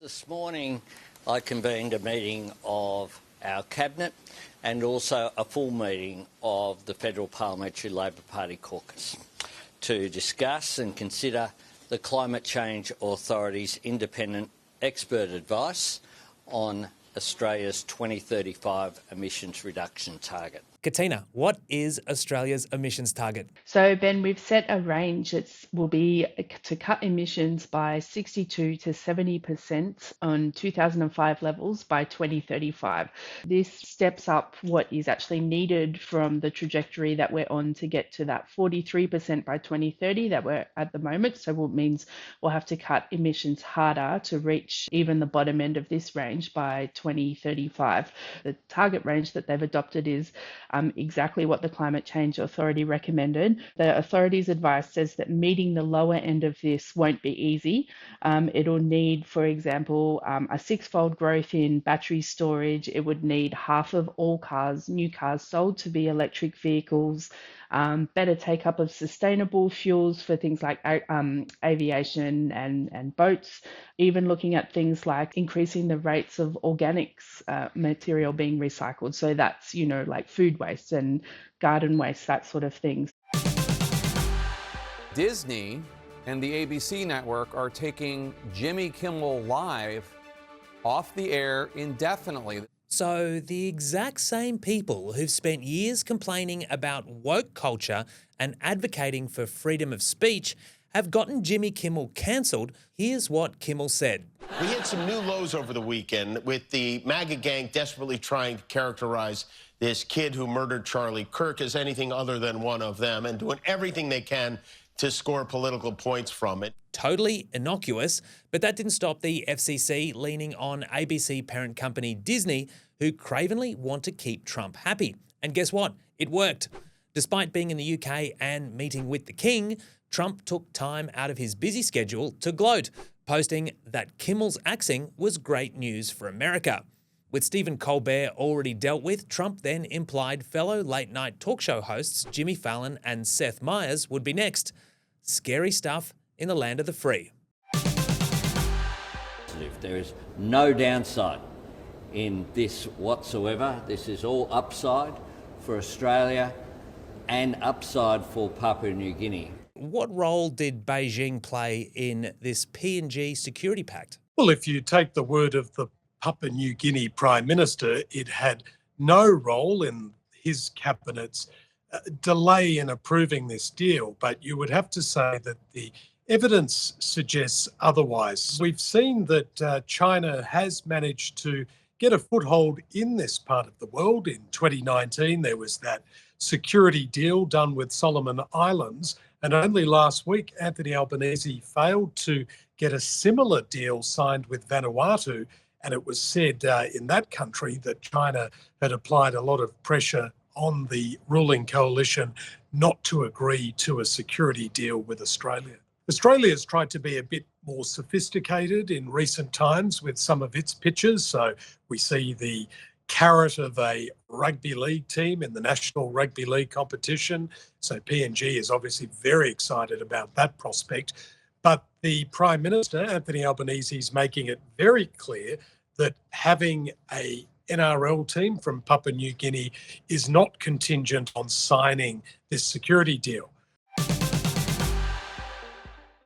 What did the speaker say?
This morning I convened a meeting of our Cabinet and also a full meeting of the Federal Parliamentary Labor Party caucus to discuss and consider the Climate Change Authority's independent expert advice on Australia's 2035 emissions reduction target. Katina, what is Australia's emissions target? So, Ben, we've set a range. It will be to cut emissions by 62 to 70% on 2005 levels by 2035. This steps up what is actually needed from the trajectory that we're on to get to that 43% by 2030 that we're at the moment. So it means we'll have to cut emissions harder to reach even the bottom end of this range by 2035. The target range that they've adopted is exactly what the Climate Change Authority recommended. The authority's advice says that meeting the lower end of this won't be easy. It'll need, for example, a six-fold growth in battery storage. It would need half of all cars, new cars sold to be electric vehicles, better take-up of sustainable fuels for things like aviation and boats, even looking at things like increasing the rates of organics material being recycled. So that's, like food waste and garden waste, that sort of thing. Disney and the ABC network are taking Jimmy Kimmel Live off the air indefinitely. So the exact same people who've spent years complaining about woke culture and advocating for freedom of speech have gotten Jimmy Kimmel cancelled. Here's what Kimmel said. We hit some new lows over the weekend with the MAGA gang desperately trying to characterize this kid who murdered Charlie Kirk as anything other than one of them and doing everything they can to score political points from it. Totally innocuous, but that didn't stop the FCC leaning on ABC parent company Disney, who cravenly want to keep Trump happy. And guess what? It worked. Despite being in the UK and meeting with the King, Trump took time out of his busy schedule to gloat, posting that Kimmel's axing was great news for America. With Stephen Colbert already dealt with, Trump then implied fellow late-night talk show hosts Jimmy Fallon and Seth Meyers would be next. Scary stuff in the land of the free. There is no downside in this whatsoever. This is all upside for Australia and upside for Papua New Guinea. What role did Beijing play in this PNG security pact? Well, if you take the word of the Papua New Guinea Prime Minister, it had no role in his cabinet's delay in approving this deal. But you would have to say that the evidence suggests otherwise. We've seen that China has managed to get a foothold in this part of the world. In 2019, there was that security deal done with Solomon Islands. And only last week, Anthony Albanese failed to get a similar deal signed with Vanuatu. And it was said in that country that China had applied a lot of pressure on the ruling coalition not to agree to a security deal with Australia. Australia has tried to be a bit more sophisticated in recent times with some of its pitches. So we see the carrot of a rugby league team in the National Rugby League competition. So PNG is obviously very excited about that prospect. But the Prime Minister, Anthony Albanese, is making it very clear that having a NRL team from Papua New Guinea is not contingent on signing this security deal.